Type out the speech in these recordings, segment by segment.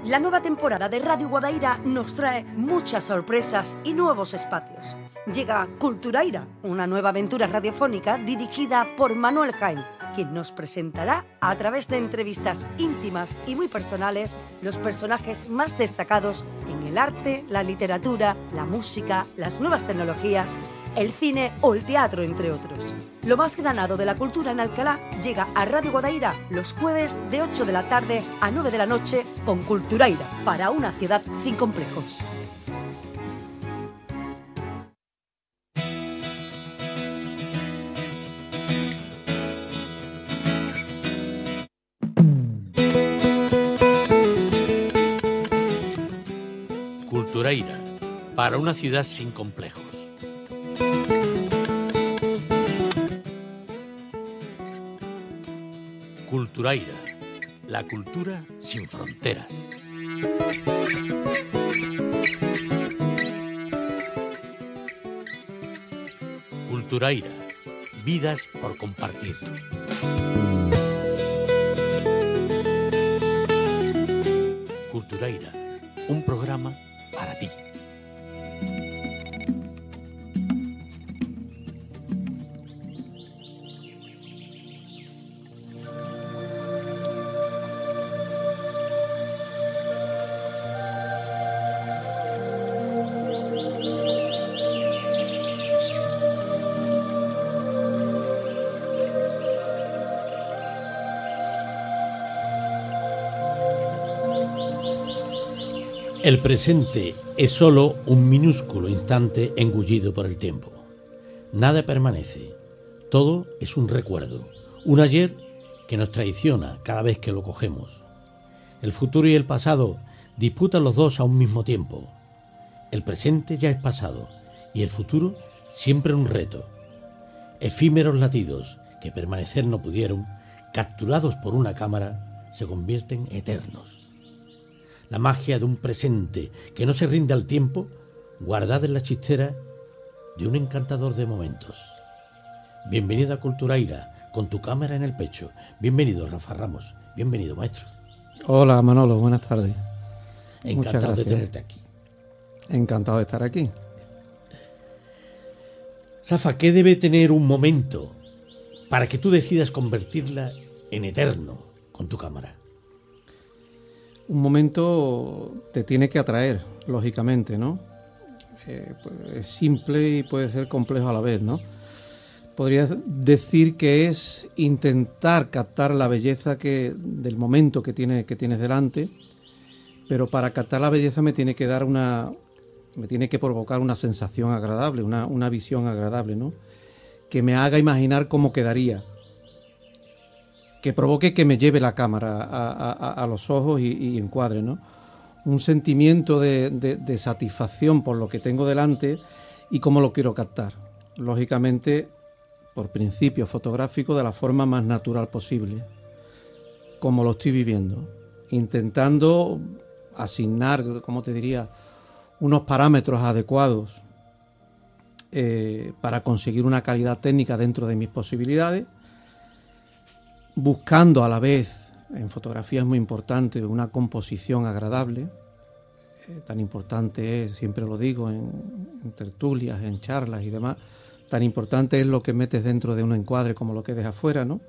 La nueva temporada de Radio Guadaira nos trae muchas sorpresas y nuevos espacios. Llega Culturaira, una nueva aventura radiofónica dirigida por Manuel Jaén, quien nos presentará a través de entrevistas íntimas y muy personales los personajes más destacados en el arte, la literatura, la música, las nuevas tecnologías, el cine o el teatro, entre otros. Lo más granado de la cultura en Alcalá llega a Radio Guadaira los jueves de 8 de la tarde a 9 de la noche con Culturaira, para una ciudad sin complejos. Culturaira, para una ciudad sin complejos. Culturaira, la cultura sin fronteras. Culturaira, vidas por compartir. Culturaira, un programa para ti. El presente es solo un minúsculo instante engullido por el tiempo. Nada permanece. Todo es un recuerdo, un ayer que nos traiciona cada vez que lo cogemos. El futuro y el pasado disputan los dos a un mismo tiempo. El presente ya es pasado y el futuro siempre un reto. Efímeros latidos que permanecer no pudieron, capturados por una cámara, se convierten eternos. La magia de un presente que no se rinde al tiempo, guardada en la chistera de un encantador de momentos. Bienvenido a Culturaira, con tu cámara en el pecho. Bienvenido, Rafa Ramos. Bienvenido, maestro. Hola, Manolo. Buenas tardes. Encantado de tenerte aquí. Encantado de estar aquí. Rafa, ¿qué debe tener un momento para que tú decidas convertirla en eterno con tu cámara? Un momento te tiene que atraer, lógicamente, ¿no? Pues es simple y puede ser complejo a la vez, ¿no? Podría decir que es intentar captar la belleza del momento que tienes delante, pero para captar la belleza me tiene que provocar una sensación agradable, una visión agradable, ¿no? Que me haga imaginar cómo quedaría, que provoque que me lleve la cámara a los ojos y encuadre, ¿no? Un sentimiento de satisfacción por lo que tengo delante y cómo lo quiero captar. Lógicamente, por principio fotográfico, de la forma más natural posible, como lo estoy viviendo, intentando asignar, ¿cómo te diría?, unos parámetros adecuados para conseguir una calidad técnica dentro de mis posibilidades, buscando a la vez, en fotografía es muy importante, una composición agradable. Tan importante es, siempre lo digo, en tertulias, en charlas y demás, tan importante es lo que metes dentro de un encuadre como lo que dejas afuera, ¿no?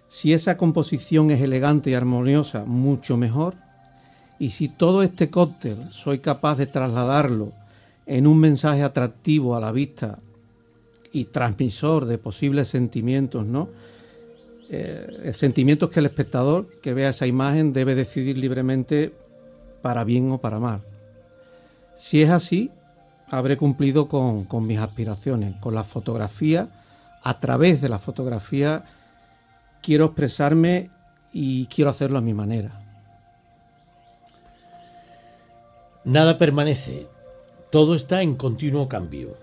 Si esa composición es elegante y armoniosa, mucho mejor. Y si todo este cóctel soy capaz de trasladarlo en un mensaje atractivo a la vista y transmisor de posibles sentimientos, ¿no? El sentimiento es que el espectador que vea esa imagen debe decidir libremente para bien o para mal. Si es así, habré cumplido con mis aspiraciones. Con la fotografía, a través de la fotografía, quiero expresarme y quiero hacerlo a mi manera. Nada permanece, todo está en continuo cambio.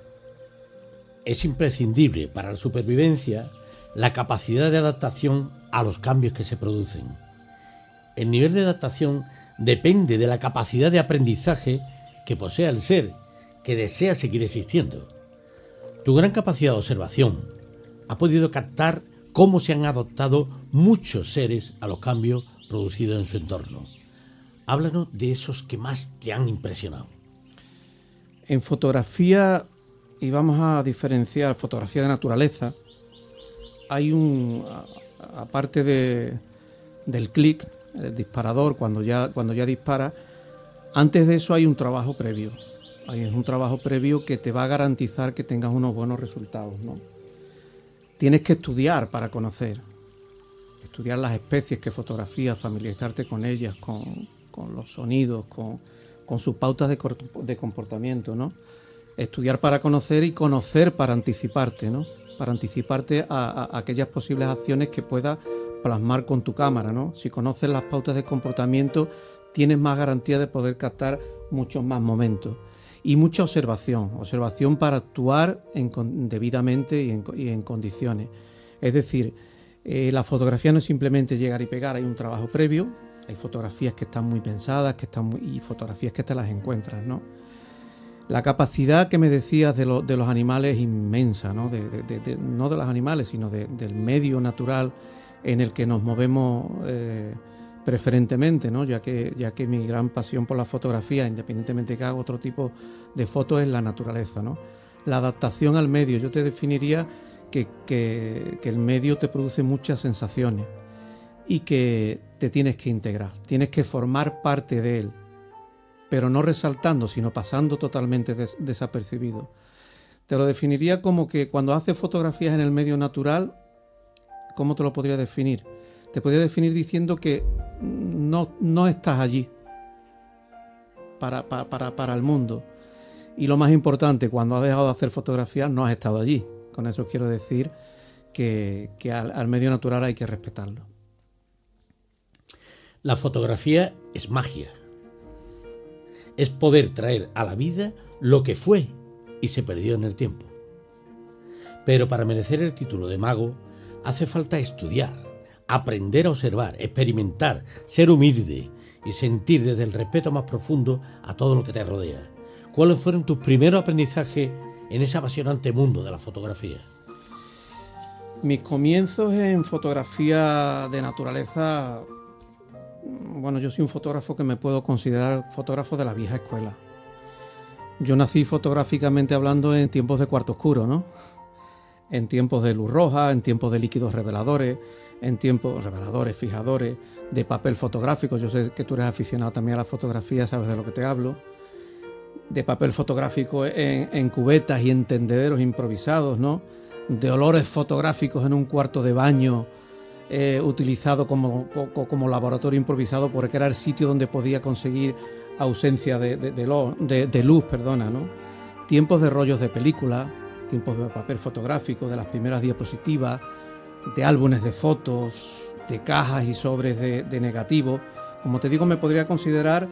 Es imprescindible para la supervivencia la capacidad de adaptación a los cambios que se producen. El nivel de adaptación depende de la capacidad de aprendizaje que posea el ser que desea seguir existiendo. Tu gran capacidad de observación ha podido captar cómo se han adaptado muchos seres a los cambios producidos en su entorno. Háblanos de esos que más te han impresionado. En fotografía, y vamos a diferenciar fotografía de naturaleza, hay aparte del clic, el disparador, cuando ya dispara, antes de eso hay un trabajo previo. Hay un trabajo previo que te va a garantizar que tengas unos buenos resultados, ¿no? Tienes que estudiar para conocer, estudiar las especies que fotografías, familiarizarte con ellas, con los sonidos, con sus pautas de comportamiento, ¿no? Estudiar para conocer y conocer para anticiparte, ¿no? Para anticiparte a aquellas posibles acciones que puedas plasmar con tu cámara, ¿no? Si conoces las pautas de comportamiento, tienes más garantía de poder captar muchos más momentos. Y mucha observación para actuar debidamente y en condiciones. Es decir, la fotografía no es simplemente llegar y pegar, hay un trabajo previo, hay fotografías que están muy pensadas, y fotografías que te las encuentras, ¿no? La capacidad que me decías de los animales es inmensa, ¿no? No de los animales, sino del medio natural en el que nos movemos preferentemente, ¿no? Ya que mi gran pasión por la fotografía, independientemente que haga otro tipo de fotos, es la naturaleza, ¿no? La adaptación al medio, yo te definiría que el medio te produce muchas sensaciones y que te tienes que integrar, tienes que formar parte de él, pero no resaltando, sino pasando totalmente desapercibido. Te lo definiría como que cuando haces fotografías en el medio natural, ¿cómo te lo podría definir? Te podría definir diciendo que no estás allí para el mundo. Y lo más importante, cuando has dejado de hacer fotografías, no has estado allí. Con eso quiero decir que al medio natural hay que respetarlo. La fotografía es magia. Es poder traer a la vida lo que fue y se perdió en el tiempo. Pero para merecer el título de mago, hace falta estudiar, aprender a observar, experimentar, ser humilde y sentir desde el respeto más profundo a todo lo que te rodea. ¿Cuáles fueron tus primeros aprendizajes en ese apasionante mundo de la fotografía? Mis comienzos en fotografía de naturaleza, bueno, yo soy un fotógrafo que me puedo considerar fotógrafo de la vieja escuela. Yo nací fotográficamente hablando en tiempos de cuarto oscuro, ¿no? En tiempos de luz roja, en tiempos de líquidos reveladores, en tiempos reveladores, fijadores, de papel fotográfico. Yo sé que tú eres aficionado también a la fotografía, sabes de lo que te hablo. De papel fotográfico en cubetas y en tendederos improvisados, ¿no? De olores fotográficos en un cuarto de baño utilizado como laboratorio improvisado porque era el sitio donde podía conseguir ausencia de luz, ¿no? Tiempos de rollos de película, tiempos de papel fotográfico, de las primeras diapositivas, de álbumes de fotos, de cajas y sobres de negativos. Como te digo, me podría considerar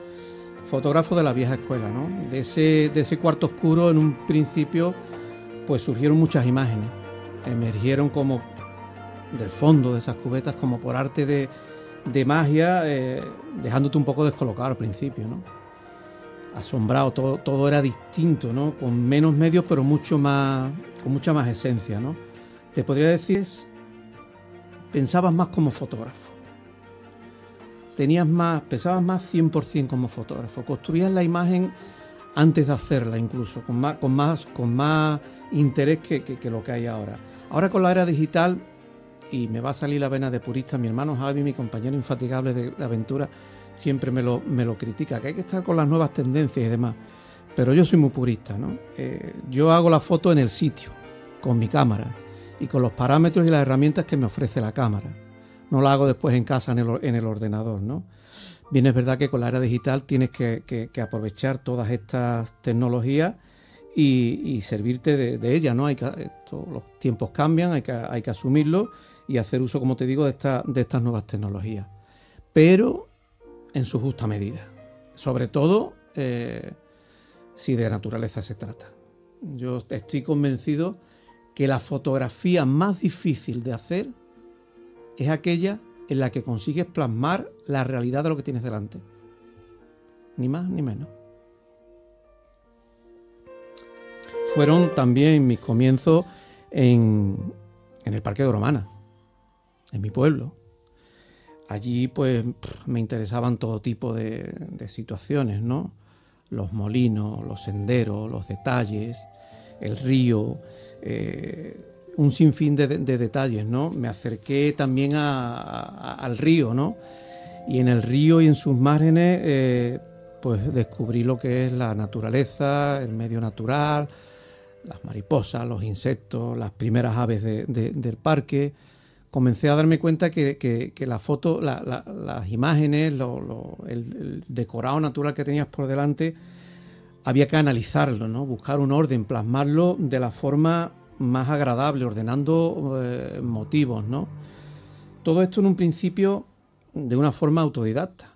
fotógrafo de la vieja escuela, ¿no? De ese cuarto oscuro, en un principio, pues surgieron muchas imágenes, emergieron como del fondo de esas cubetas, como por arte de magia, dejándote un poco descolocado al principio, ¿no? Asombrado, todo era distinto, ¿no? Con menos medios, pero con mucha más esencia, ¿no? Te podría decir, pensabas más como fotógrafo. Pensabas más 100% como fotógrafo. Construías la imagen antes de hacerla, incluso, con más interés que lo que hay ahora. Ahora con la era digital, y me va a salir la vena de purista, mi hermano Javi, mi compañero infatigable de aventura, siempre me lo critica, que hay que estar con las nuevas tendencias y demás. Pero yo soy muy purista, ¿no? Yo hago la foto en el sitio, con mi cámara, y con los parámetros y las herramientas que me ofrece la cámara. No la hago después en casa en el ordenador, ¿no? Bien, es verdad que con la era digital tienes que aprovechar todas estas tecnologías y servirte de ellas, ¿no? Los tiempos cambian, hay que asumirlo y hacer uso, como te digo, de estas nuevas tecnologías. Pero en su justa medida. Sobre todo si de naturaleza se trata. Yo estoy convencido que la fotografía más difícil de hacer es aquella en la que consigues plasmar la realidad de lo que tienes delante. Ni más ni menos. Fueron también mis comienzos en el Parque de Oromana, en mi pueblo. Allí pues me interesaban todo tipo de situaciones, ¿no? Los molinos, los senderos, los detalles, el río, un sinfín de detalles, ¿no? Me acerqué también al río, ¿no? Y en el río y en sus márgenes pues descubrí lo que es la naturaleza, el medio natural, las mariposas, los insectos, las primeras aves del parque. Comencé a darme cuenta que la foto, las imágenes, el decorado natural que tenías por delante, había que analizarlo, ¿no? Buscar un orden, plasmarlo de la forma más agradable, ordenando motivos, ¿no? Todo esto en un principio de una forma autodidacta.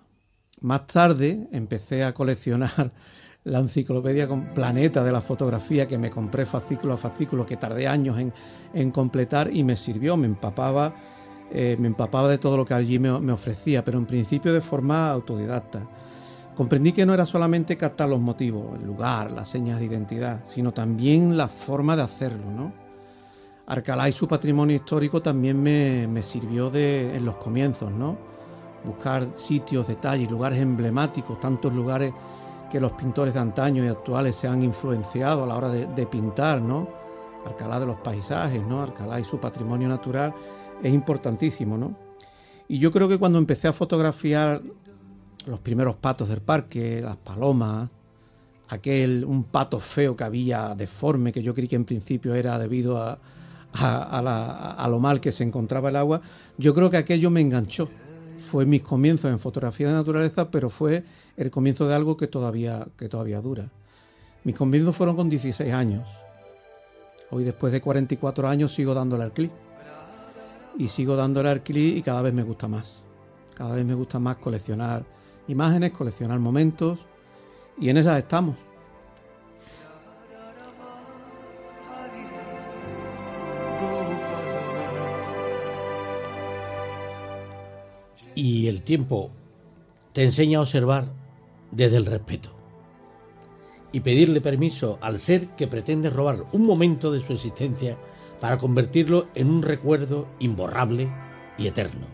Más tarde empecé a coleccionar la enciclopedia con Planeta de la fotografía, que me compré fascículo a fascículo, que tardé años en completar, y me sirvió, me empapaba de todo lo que allí me ofrecía, pero en principio de forma autodidacta. Comprendí que no era solamente captar los motivos, el lugar, las señas de identidad, sino también la forma de hacerlo, ¿no? Alcalá y su patrimonio histórico también me sirvió en los comienzos, ¿no? Buscar sitios, detalles, lugares emblemáticos, tantos lugares que los pintores de antaño y actuales se han influenciado a la hora de pintar, ¿no? Alcalá de los paisajes, ¿no? Alcalá y su patrimonio natural es importantísimo, ¿no? Y yo creo que cuando empecé a fotografiar los primeros patos del parque, las palomas, un pato feo que había deforme, que yo creí que en principio era debido a lo mal que se encontraba el agua, yo creo que aquello me enganchó. Fue mis comienzos en fotografía de naturaleza, pero fue el comienzo de algo que todavía dura. Mis comienzos fueron con 16 años. Hoy, después de 44 años, sigo dándole al clic. Y sigo dándole al clic y cada vez me gusta más. Cada vez me gusta más coleccionar imágenes, coleccionar momentos, y en esas estamos. Y el tiempo te enseña a observar desde el respeto y pedirle permiso al ser que pretende robar un momento de su existencia para convertirlo en un recuerdo imborrable y eterno.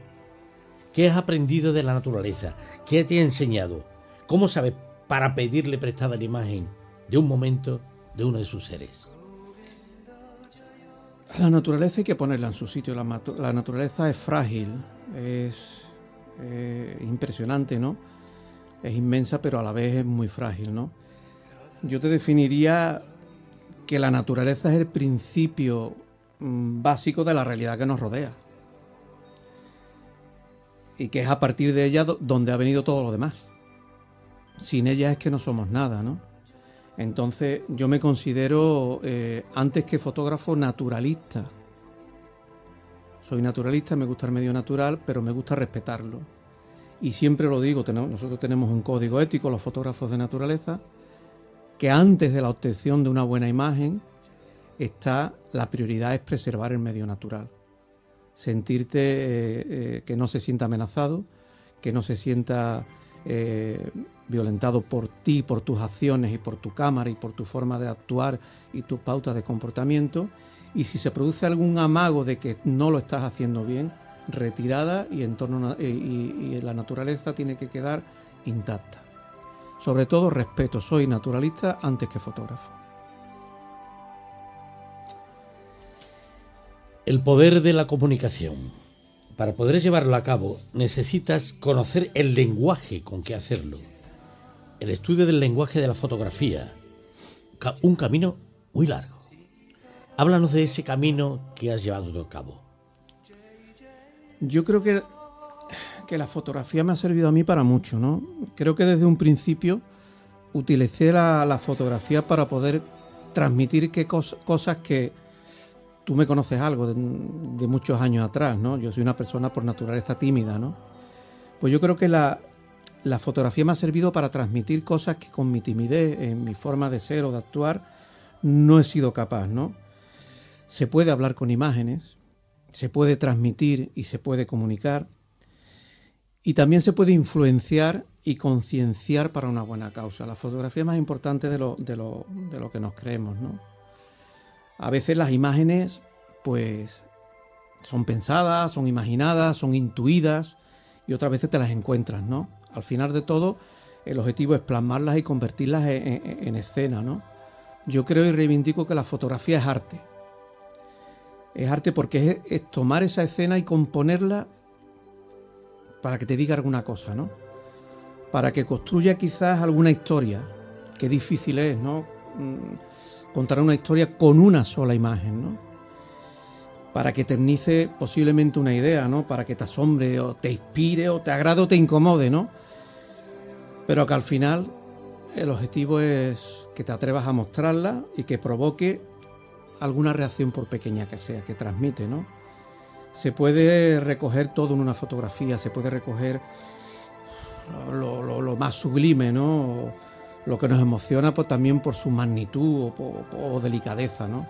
¿Qué has aprendido de la naturaleza? ¿Qué te ha enseñado? ¿Cómo sabes para pedirle prestada la imagen de un momento de uno de sus seres? A la naturaleza hay que ponerla en su sitio. La naturaleza es frágil, es impresionante, ¿no? Es inmensa, pero a la vez es muy frágil, ¿no? Yo te definiría que la naturaleza es el principio básico de la realidad que nos rodea. Y que es a partir de ella donde ha venido todo lo demás. Sin ella es que no somos nada, ¿no? Entonces yo me considero, antes que fotógrafo, naturalista. Soy naturalista, me gusta el medio natural, pero me gusta respetarlo. Y siempre lo digo, nosotros tenemos un código ético, los fotógrafos de naturaleza, que antes de la obtención de una buena imagen, la prioridad es preservar el medio natural. Sentirte que no se sienta amenazado, que no se sienta violentado por ti, por tus acciones y por tu cámara y por tu forma de actuar y tus pautas de comportamiento. Y si se produce algún amago de que no lo estás haciendo bien, retirada, y la naturaleza tiene que quedar intacta. Sobre todo respeto, soy naturalista antes que fotógrafo. El poder de la comunicación. Para poder llevarlo a cabo necesitas conocer el lenguaje con que hacerlo. El estudio del lenguaje de la fotografía. Un camino muy largo. Háblanos de ese camino que has llevado a cabo. Yo creo que la fotografía me ha servido a mí para mucho, ¿no? Creo que desde un principio utilicé la fotografía para poder transmitir cosas que tú me conoces algo de muchos años atrás, ¿no? Yo soy una persona por naturaleza tímida, ¿no? Pues yo creo que la fotografía me ha servido para transmitir cosas que con mi timidez, en mi forma de ser o de actuar, no he sido capaz, ¿no? Se puede hablar con imágenes, se puede transmitir y se puede comunicar, y también se puede influenciar y concienciar para una buena causa. La fotografía es más importante de lo que nos creemos, ¿no? A veces las imágenes, pues, son pensadas, son imaginadas, son intuidas, y otras veces te las encuentras, ¿no? Al final de todo, el objetivo es plasmarlas y convertirlas en escena, ¿no? Yo creo y reivindico que la fotografía es arte. Es arte porque es tomar esa escena y componerla para que te diga alguna cosa, ¿no? Para que construya quizás alguna historia. Qué difícil es, ¿no? Contar una historia con una sola imagen, ¿no? Para que eternice posiblemente una idea, ¿no? Para que te asombre o te inspire o te agrade o te incomode, ¿no? Pero que al final el objetivo es que te atrevas a mostrarla y que provoque alguna reacción, por pequeña que sea, que transmite, ¿no? Se puede recoger todo en una fotografía, se puede recoger lo más sublime, ¿no? Lo que nos emociona, pues también por su magnitud o delicadeza, ¿no?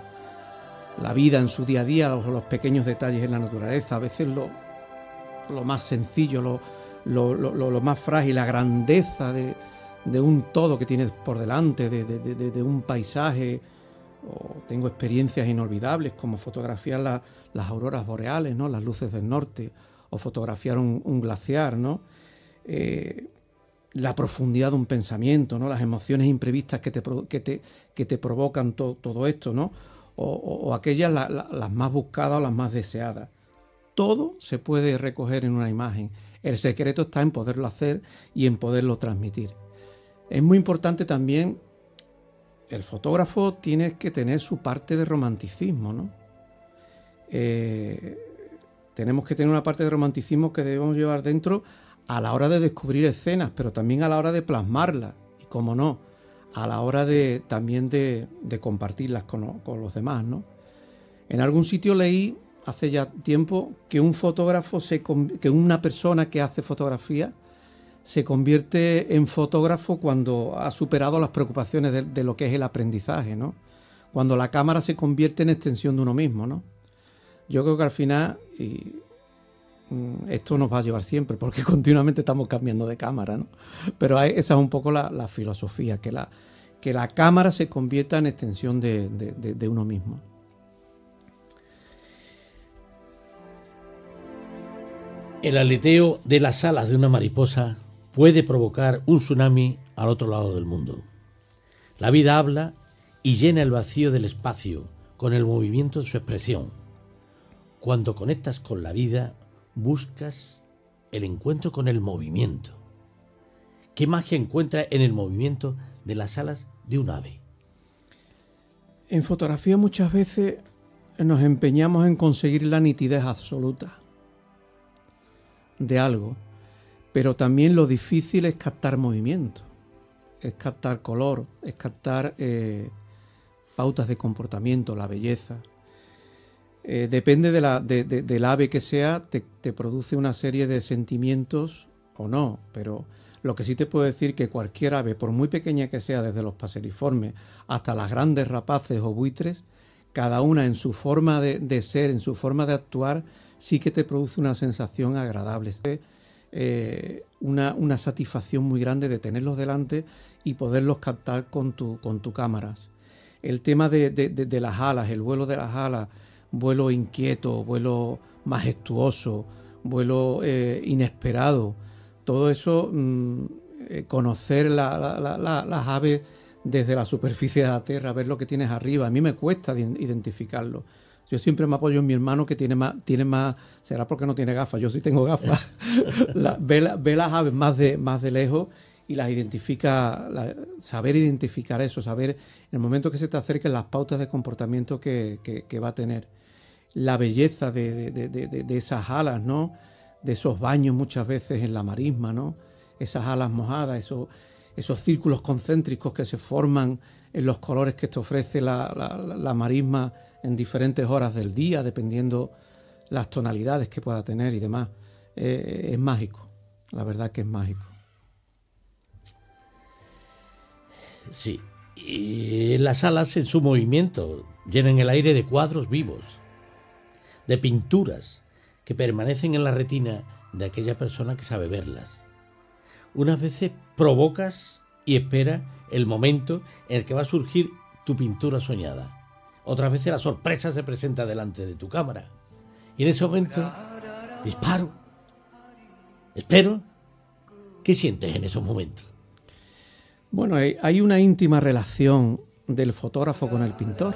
La vida en su día a día, los pequeños detalles en la naturaleza, a veces lo más sencillo, lo más frágil, la grandeza de un todo que tienes por delante, de un paisaje. Tengo experiencias inolvidables como fotografiar las auroras boreales, ¿no? Las luces del norte, o fotografiar un glaciar, ¿no? La profundidad de un pensamiento, ¿no? Las emociones imprevistas que te provocan todo esto, ¿no? O aquellas las más buscadas o las más deseadas. Todo se puede recoger en una imagen. El secreto está en poderlo hacer y en poderlo transmitir. Es muy importante también, el fotógrafo tiene que tener su parte de romanticismo, ¿no? Tenemos que tener una parte de romanticismo que debemos llevar dentro a la hora de descubrir escenas, pero también a la hora de plasmarlas y, como no, a la hora también de compartirlas con los demás, ¿no? En algún sitio leí hace ya tiempo que que una persona que hace fotografía se convierte en fotógrafo cuando ha superado las preocupaciones de lo que es el aprendizaje, ¿no? Cuando la cámara se convierte en extensión de uno mismo, ¿no? Yo creo que al final esto nos va a llevar siempre, porque continuamente estamos cambiando de cámara, ¿no? Pero esa es un poco la filosofía, que la cámara se convierta en extensión de uno mismo. El aleteo de las alas de una mariposa puede provocar un tsunami al otro lado del mundo. La vida habla y llena el vacío del espacio con el movimiento de su expresión. Cuando conectas con la vida, buscas el encuentro con el movimiento. ¿Qué magia encuentra en el movimiento de las alas de un ave? En fotografía muchas veces nos empeñamos en conseguir la nitidez absoluta de algo, pero también lo difícil es captar movimiento, es captar color, es captar pautas de comportamiento, la belleza. Depende del ave que sea, te produce una serie de sentimientos o no, pero lo que sí te puedo decir que cualquier ave, por muy pequeña que sea, desde los paseriformes hasta las grandes rapaces o buitres, cada una en su forma de ser, en su forma de actuar, sí que te produce una sensación agradable. Una satisfacción muy grande de tenerlos delante y poderlos captar con tu cámaras. El tema de las alas, el vuelo de las alas, vuelo inquieto, vuelo majestuoso, vuelo inesperado, todo eso, conocer las aves desde la superficie de la tierra, ver lo que tienes arriba, a mí me cuesta identificarlo. Yo siempre me apoyo en mi hermano, que tiene más, será porque no tiene gafas, yo sí tengo gafas. Ve las aves más de lejos y las identifica, saber identificar eso, saber en el momento que se te acerquen las pautas de comportamiento que va a tener. La belleza de esas alas, ¿no? De esos baños muchas veces en la marisma, ¿no? Esas alas mojadas, esos círculos concéntricos que se forman en los colores que te ofrece la marisma en diferentes horas del día, dependiendo las tonalidades que pueda tener y demás. Es mágico, la verdad que es mágico. Sí, y las alas en su movimiento llenan el aire de cuadros vivos, de pinturas que permanecen en la retina de aquella persona que sabe verlas. Unas veces provocas y esperas el momento en el que va a surgir tu pintura soñada. Otras veces la sorpresa se presenta delante de tu cámara. Y en ese momento, disparo. Espero. ¿Qué sientes en esos momentos? Bueno, hay una íntima relación del fotógrafo con el pintor,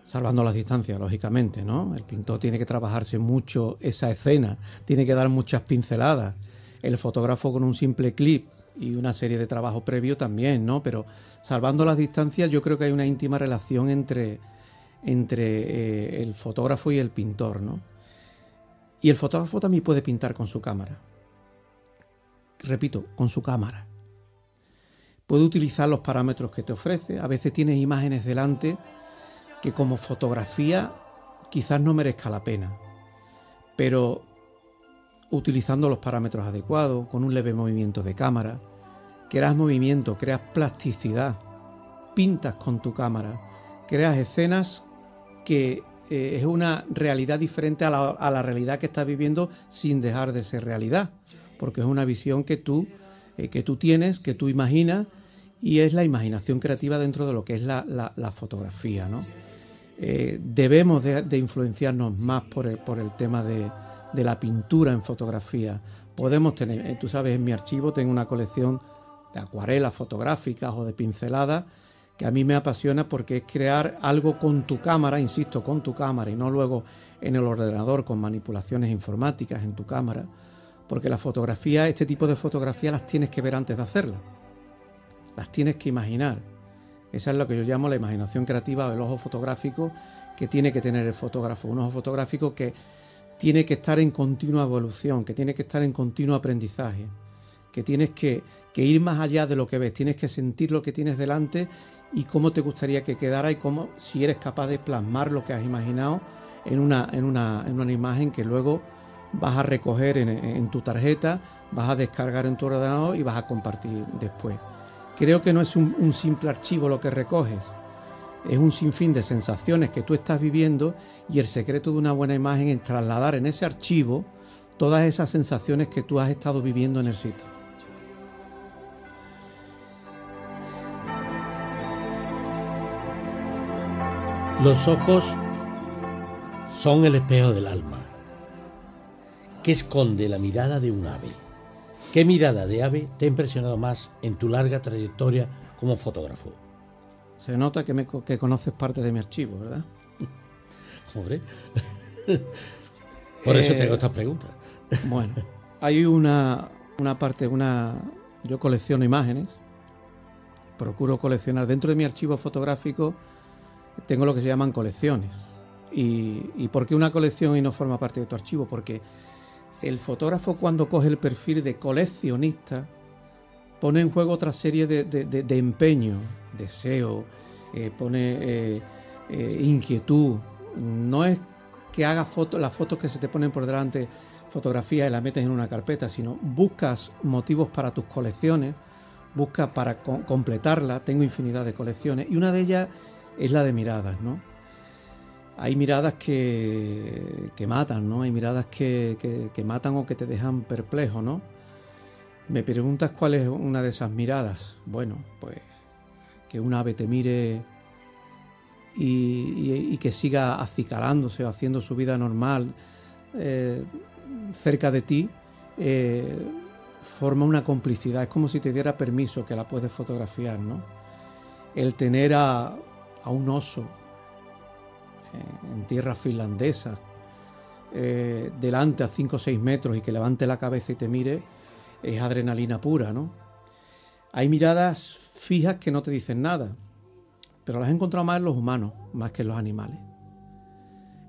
salvando las distancias, lógicamente, ¿no? El pintor tiene que trabajarse mucho esa escena, tiene que dar muchas pinceladas. El fotógrafo con un simple clip y una serie de trabajo previo también, ¿no? Pero salvando las distancias, yo creo que hay una íntima relación entre el fotógrafo y el pintor, ¿no? Y el fotógrafo también puede pintar con su cámara. Repito, con su cámara. Puede utilizar los parámetros que te ofrece. A veces tienes imágenes delante que como fotografía quizás no merezca la pena, pero utilizando los parámetros adecuados, con un leve movimiento de cámara, creas movimiento, creas plasticidad, pintas con tu cámara, creas escenas que es una realidad diferente a la realidad que estás viviendo sin dejar de ser realidad, porque es una visión que tú tienes, que tú imaginas, y es la imaginación creativa dentro de lo que es la fotografía, ¿no? Debemos de influenciarnos más por el tema de la pintura en fotografía. Podemos tener, tú sabes, en mi archivo tengo una colección de acuarelas fotográficas o de pinceladas que a mí me apasiona porque es crear algo con tu cámara, insisto, con tu cámara y no luego en el ordenador con manipulaciones informáticas en tu cámara, porque la fotografía, este tipo de fotografía las tienes que ver antes de hacerlas, las tienes que imaginar. Esa es lo que yo llamo la imaginación creativa o el ojo fotográfico que tiene que tener el fotógrafo, un ojo fotográfico que tiene que estar en continua evolución, que tiene que estar en continuo aprendizaje, que tienes que ir más allá de lo que ves, tienes que sentir lo que tienes delante y cómo te gustaría que quedara y cómo, si eres capaz de plasmar lo que has imaginado en una imagen que luego vas a recoger en tu tarjeta, vas a descargar en tu ordenador y vas a compartir después. Creo que no es un simple archivo lo que recoges, es un sinfín de sensaciones que tú estás viviendo y el secreto de una buena imagen es trasladar en ese archivo todas esas sensaciones que tú has estado viviendo en el sitio. Los ojos son el espejo del alma. ¿Qué esconde la mirada de un ave? ¿Qué mirada de ave te ha impresionado más en tu larga trayectoria como fotógrafo? Se nota que conoces parte de mi archivo, ¿verdad? Hombre, por eso tengo estas preguntas. Bueno, hay una parte, yo colecciono imágenes, procuro coleccionar. Dentro de mi archivo fotográfico tengo lo que se llaman colecciones. ¿Y por qué una colección y no forma parte de tu archivo? Porque el fotógrafo, cuando coge el perfil de coleccionista, pone en juego otra serie de empeño, deseo, pone inquietud. No es que hagas las fotos que se te ponen por delante, fotografías y las metes en una carpeta, sino buscas motivos para tus colecciones, buscas para completarla. Tengo infinidad de colecciones y una de ellas es la de miradas, ¿no? Hay miradas que matan, ¿no? Hay miradas que matan o que te dejan perplejo, ¿no? Me preguntas cuál es una de esas miradas. Bueno, pues que un ave te mire y que siga acicalándose o haciendo su vida normal cerca de ti, forma una complicidad. Es como si te diera permiso que la puedes fotografiar, ¿no? El tener a un oso en tierras finlandesas delante a 5 o 6 metros y que levante la cabeza y te mire, es adrenalina pura, ¿no? Hay miradas fijas que no te dicen nada, pero las he encontrado más en los humanos, más que en los animales.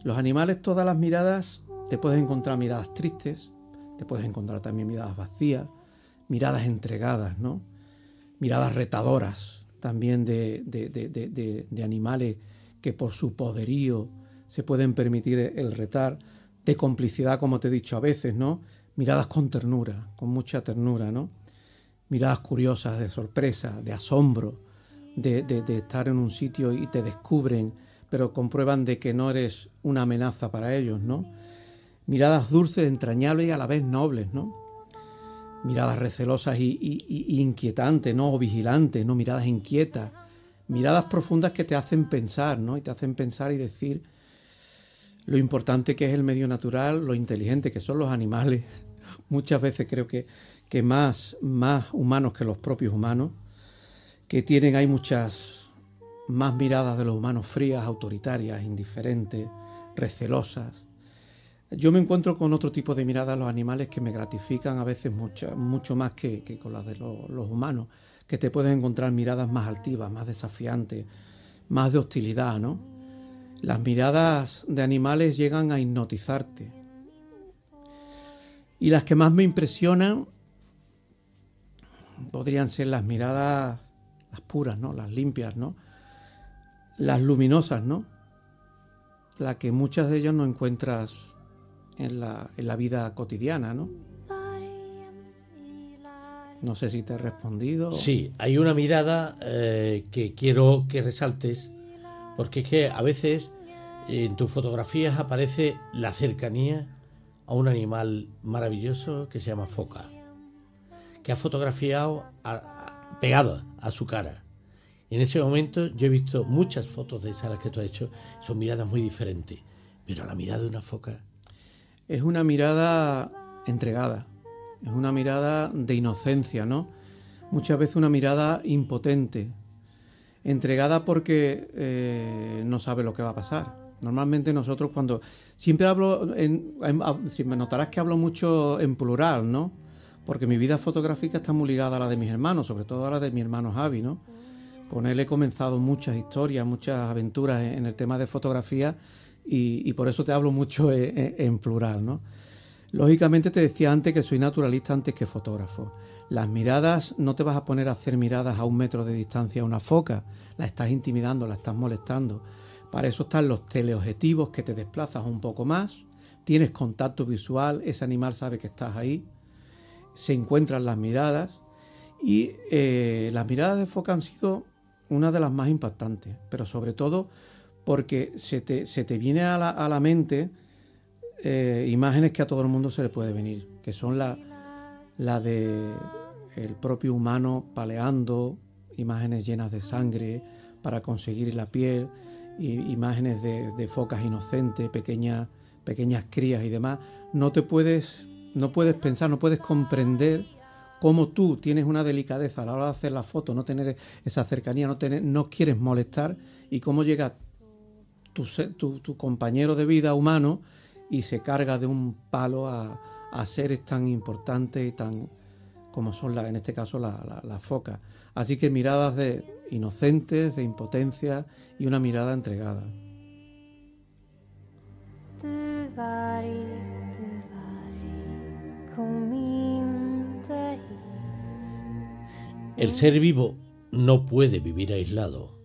Los animales, todas las miradas, te puedes encontrar miradas tristes, te puedes encontrar también miradas vacías, miradas entregadas, ¿no? Miradas retadoras, también de animales que por su poderío se pueden permitir el retar, de complicidad, como te he dicho a veces, ¿no? Miradas con ternura, con mucha ternura, ¿no? Miradas curiosas, de sorpresa, de asombro, de estar en un sitio y te descubren, pero comprueban de que no eres una amenaza para ellos, ¿no? Miradas dulces, entrañables y a la vez nobles, ¿no? Miradas recelosas y inquietantes, ¿no? O vigilantes, ¿no? Miradas inquietas, miradas profundas que te hacen pensar, ¿no? Y te hacen pensar y decir lo importante que es el medio natural, lo inteligente que son los animales, muchas veces creo que más humanos que los propios humanos, que tienen, hay muchas más miradas de los humanos frías, autoritarias, indiferentes, recelosas. Yo me encuentro con otro tipo de miradas a los animales que me gratifican a veces mucho más que con las de los humanos, que te puedes encontrar miradas más altivas, más desafiantes, más de hostilidad, ¿no? Las miradas de animales llegan a hipnotizarte. Y las que más me impresionan podrían ser las miradas, las puras, ¿no? Las limpias, ¿no? Las luminosas, ¿no? Las que muchas de ellas no encuentras en la vida cotidiana, ¿no? No sé si te he respondido. Sí, hay una mirada que quiero que resaltes, porque es que a veces en tus fotografías aparece la cercanía a un animal maravilloso que se llama foca, que has fotografiado pegada a su cara. Y en ese momento yo he visto muchas fotos de esas que tú has hecho, son miradas muy diferentes, pero la mirada de una foca es una mirada entregada, es una mirada de inocencia, ¿no? Muchas veces una mirada impotente, entregada porque no sabe lo que va a pasar. Normalmente nosotros cuando... Siempre hablo, si me notarás que hablo mucho en plural, ¿no? Porque mi vida fotográfica está muy ligada a la de mis hermanos, sobre todo a la de mi hermano Javi, ¿no? Con él he comenzado muchas historias, muchas aventuras en el tema de fotografía y por eso te hablo mucho en plural, ¿no? Lógicamente te decía antes que soy naturalista antes que fotógrafo. Las miradas, no te vas a poner a hacer miradas a 1 metro de distancia a una foca, la estás intimidando, la estás molestando. Para eso están los teleobjetivos, que te desplazas un poco más, tienes contacto visual, ese animal sabe que estás ahí, se encuentran las miradas y las miradas de foca han sido una de las más impactantes, pero sobre todo porque se te viene a la mente imágenes que a todo el mundo se le puede venir, que son la de el propio humano paleando, imágenes llenas de sangre para conseguir la piel, imágenes de focas inocentes, pequeñas crías y demás. No puedes pensar, no puedes comprender cómo tú tienes una delicadeza a la hora de hacer la foto, no tener esa cercanía, no quieres molestar, y cómo llega tu compañero de vida humano y se carga de un palo a seres tan importantes y tan como son en este caso las focas. Así que miradas de inocentes, de impotencia y una mirada entregada. El ser vivo no puede vivir aislado.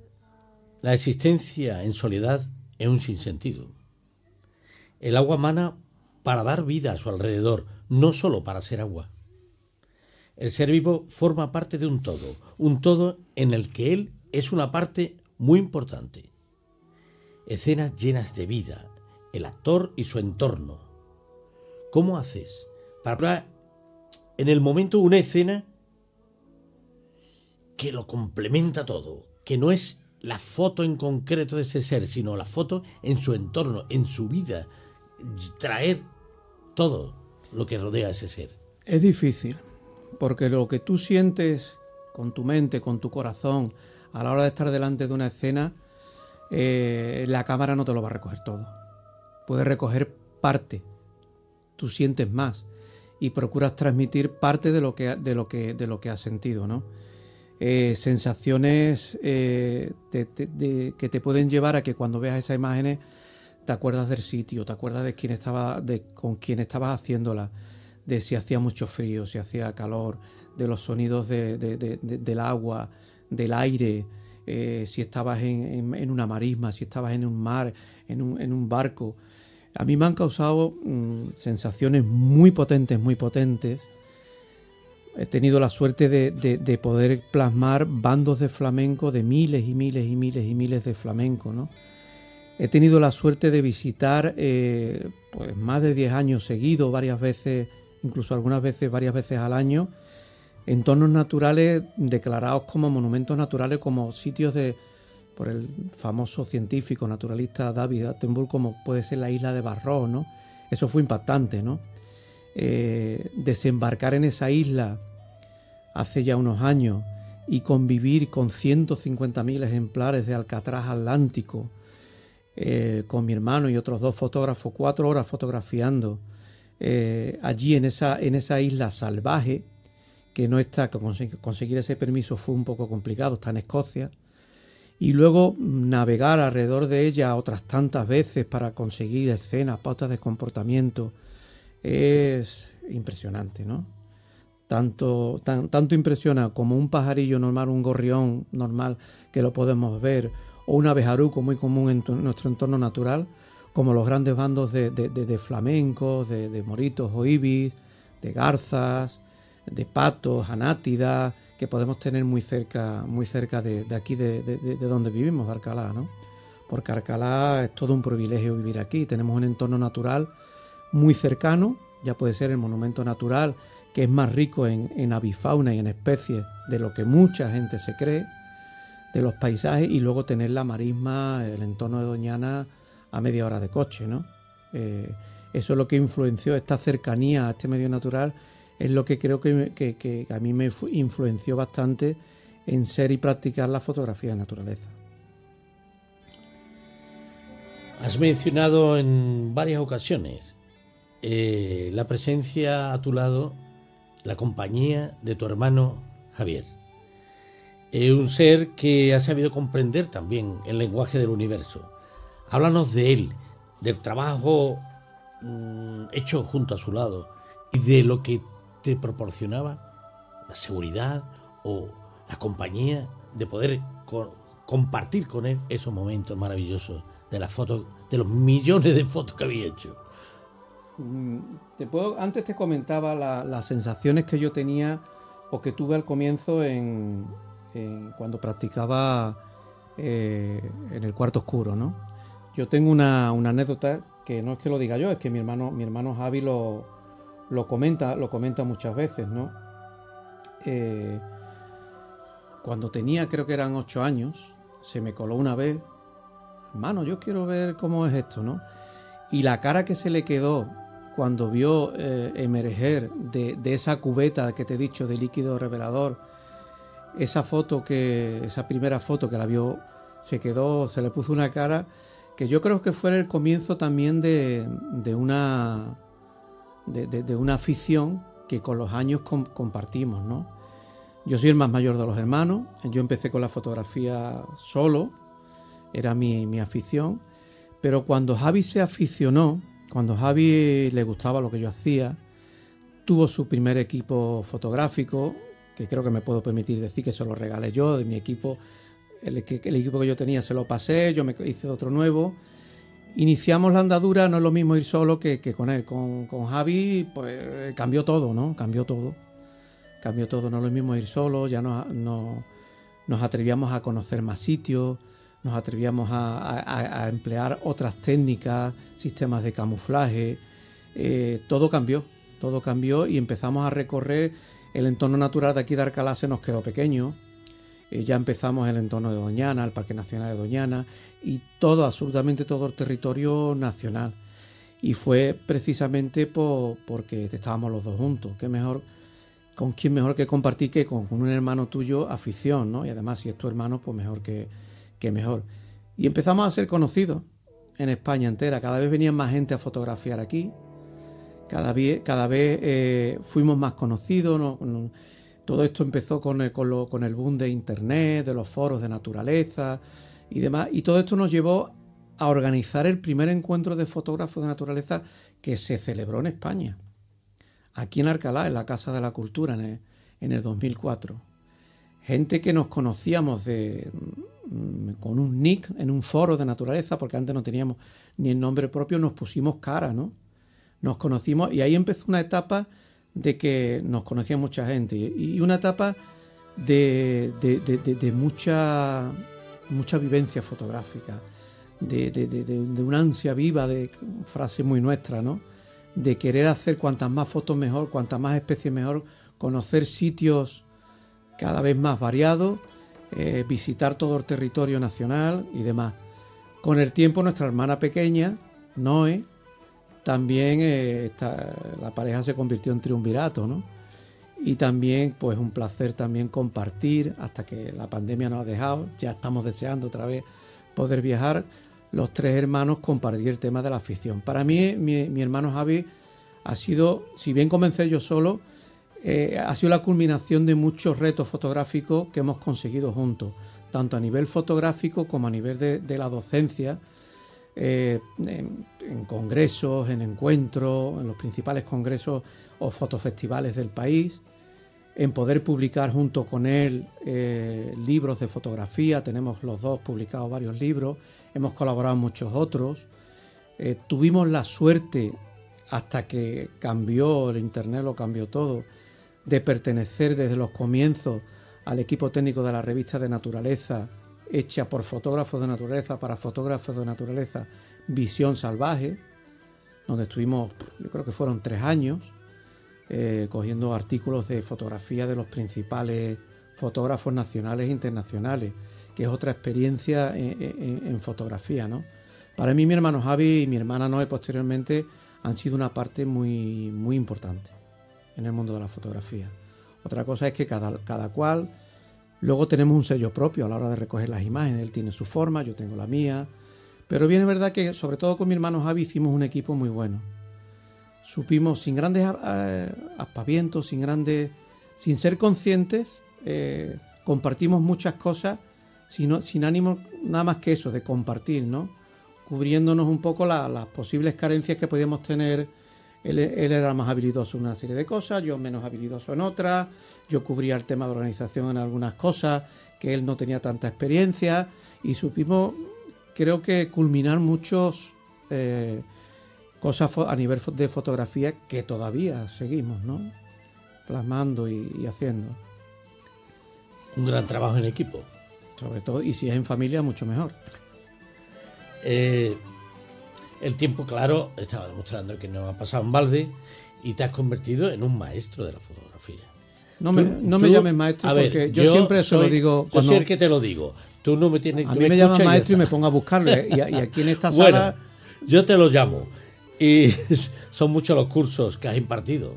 La existencia en soledad es un sinsentido. El agua mana para dar vida a su alrededor, no solo para ser agua. El ser vivo forma parte de un todo en el que él es una parte muy importante. Escenas llenas de vida, el actor y su entorno. ¿Cómo haces para poner en el momento una escena que lo complementa todo, que no es la foto en concreto de ese ser, sino la foto en su entorno, en su vida, traer todo lo que rodea a ese ser? Es difícil, porque lo que tú sientes con tu mente, con tu corazón, a la hora de estar delante de una escena, la cámara no te lo va a recoger todo. Puede recoger parte, tú sientes más y procuras transmitir parte de lo que has sentido, ¿no? Sensaciones que te pueden llevar a que cuando veas esas imágenes te acuerdas del sitio, te acuerdas con quién estabas haciéndola, de si hacía mucho frío, si hacía calor, de los sonidos del agua, del aire, si estabas en una marisma, si estabas en un mar, en un barco. A mí me han causado sensaciones muy potentes, muy potentes. He tenido la suerte de poder plasmar bandos de flamenco, de miles y miles y miles y miles de flamenco, ¿no? He tenido la suerte de visitar pues más de 10 años seguidos, varias veces, incluso algunas veces, varias veces al año, entornos naturales declarados como monumentos naturales, como sitios por el famoso científico naturalista David Attenborough, como puede ser la isla de Barrow, ¿no? Eso fue impactante, ¿no? desembarcar en esa isla hace ya unos años y convivir con 150.000 ejemplares de alcatraz atlántico, con mi hermano y otros 2 fotógrafos, 4 horas fotografiando allí en esa isla salvaje, que no está, conseguir ese permiso fue un poco complicado, está en Escocia, y luego navegar alrededor de ella otras tantas veces para conseguir escenas, pautas de comportamiento, es impresionante, ¿no? Tanto impresiona como un pajarillo normal, un gorrión normal que lo podemos ver, o un abejaruco muy común en nuestro entorno natural, como los grandes bandos de flamencos, de moritos o ibis, de garzas, de patos, anátidas, que podemos tener muy cerca de aquí, de donde vivimos, de Alcalá, ¿no? Porque Alcalá es todo un privilegio vivir aquí. Tenemos un entorno natural muy cercano, ya puede ser el monumento natural, que es más rico en avifauna y en especies de lo que mucha gente se cree, de los paisajes, y luego tener la marisma, el entorno de Doñana a media hora de coche, ¿no? Eso es lo que influenció, esta cercanía a este medio natural, es lo que creo que a mí me influenció bastante en ser y practicar la fotografía de naturaleza. Has mencionado en varias ocasiones la presencia a tu lado, la compañía de tu hermano Javier. Un ser que ha sabido comprender también el lenguaje del universo. Háblanos de él, del trabajo hecho junto a su lado y de lo que te proporcionaba la seguridad o la compañía de poder compartir con él esos momentos maravillosos de las fotos, de los millones de fotos que había hecho. Antes te comentaba las sensaciones que yo tenía o que tuve al comienzo cuando practicaba en el cuarto oscuro, ¿no? Yo tengo una anécdota que no es que lo diga yo, es que mi hermano Javi lo comenta muchas veces, ¿no? Cuando tenía, creo que eran 8 años, se me coló una vez: hermano, yo quiero ver cómo es esto, ¿no? Y la cara que se le quedó cuando vio emerger de esa cubeta que te he dicho de líquido revelador, esa primera foto que la vio, se le puso una cara que yo creo que fue el comienzo también de una afición que con los años compartimos, ¿no? Yo soy el más mayor de los hermanos, yo empecé con la fotografía solo, era mi afición, pero cuando Javi se aficionó, cuando Javi le gustaba lo que yo hacía, tuvo su primer equipo fotográfico, que creo que me puedo permitir decir que se lo regalé yo, de mi equipo, el equipo que yo tenía se lo pasé, yo me hice otro nuevo. Iniciamos la andadura, no es lo mismo ir solo que con él. Con Javi, pues cambió todo, ¿no? Cambió todo, no es lo mismo ir solo, ya nos atrevíamos a conocer más sitios, nos atrevíamos a emplear otras técnicas, sistemas de camuflaje, todo cambió y empezamos a recorrer el entorno natural de aquí de Alcalá. Se nos quedó pequeño. Ya empezamos el entorno de Doñana, el Parque Nacional de Doñana y absolutamente todo el territorio nacional. Y fue precisamente porque estábamos los dos juntos. ¿Con quién mejor que compartir que con un hermano tuyo afición, ¿no? Y además, si es tu hermano, pues mejor que mejor. Y empezamos a ser conocidos en España entera. Cada vez venían más gente a fotografiar aquí. Cada vez fuimos más conocidos, ¿no? Todo esto empezó con el boom de internet, de los foros de naturaleza y demás. Y todo esto nos llevó a organizar el primer encuentro de fotógrafos de naturaleza que se celebró en España. Aquí en Alcalá, en la Casa de la Cultura, en el 2004. Gente que nos conocíamos con un nick en un foro de naturaleza, porque antes no teníamos ni el nombre propio, nos pusimos cara, ¿no? Nos conocimos y ahí empezó una etapa de que nos conocía mucha gente y una etapa de mucha vivencia fotográfica, de una ansia viva, de frase muy nuestra, ¿no? De querer hacer cuantas más fotos mejor, cuantas más especies mejor, conocer sitios cada vez más variados, visitar todo el territorio nacional y demás. Con el tiempo nuestra hermana pequeña, Noé, también la pareja se convirtió en triunvirato, ¿no? Y también, pues un placer también compartir, hasta que la pandemia nos ha dejado, ya estamos deseando otra vez poder viajar, los 3 hermanos compartir el tema de la afición. Para mí, mi hermano Javi ha sido, si bien comencé yo solo, ha sido la culminación de muchos retos fotográficos que hemos conseguido juntos, tanto a nivel fotográfico como a nivel de la docencia, en congresos, en encuentros, en los principales congresos o fotofestivales del país, en poder publicar junto con él libros de fotografía. Tenemos los dos publicados varios libros, hemos colaborado en muchos otros. Tuvimos la suerte, hasta que cambió el internet, lo cambió todo, de pertenecer desde los comienzos al equipo técnico de la revista de naturaleza, hecha por fotógrafos de naturaleza para fotógrafos de naturaleza, Visión Salvaje, donde estuvimos, yo creo que fueron 3 años, cogiendo artículos de fotografía de los principales fotógrafos nacionales e internacionales, que es otra experiencia en fotografía, ¿no? Para mí, mi hermano Javi y mi hermana Noé posteriormente han sido una parte muy, muy importante en el mundo de la fotografía. Otra cosa es que cada cual, luego tenemos un sello propio a la hora de recoger las imágenes. Él tiene su forma, yo tengo la mía, pero bien es verdad que sobre todo con mi hermano Javi hicimos un equipo muy bueno. Supimos, sin grandes aspavientos, sin ser conscientes, compartimos muchas cosas sin ánimo nada más que eso, de compartir, ¿no? Cubriéndonos un poco las posibles carencias que podíamos tener. Él era más habilidoso en una serie de cosas, yo menos habilidoso en otras. Yo cubría el tema de organización en algunas cosas que él no tenía tanta experiencia, y supimos, creo que, culminar muchos cosas a nivel de fotografía que todavía seguimos, ¿no? Plasmando y haciendo. Un gran trabajo en equipo. Sobre todo, y si es en familia, mucho mejor. El tiempo, claro, estaba demostrando que no ha pasado en balde y te has convertido en un maestro de la fotografía. No me llames maestro, porque yo siempre se lo digo. Yo soy el que te lo digo. Tú no me tienes. A mí me llaman maestro y me pongo a buscarlo. Y aquí en esta sala. Bueno, yo te lo llamo. Y son muchos los cursos que has impartido,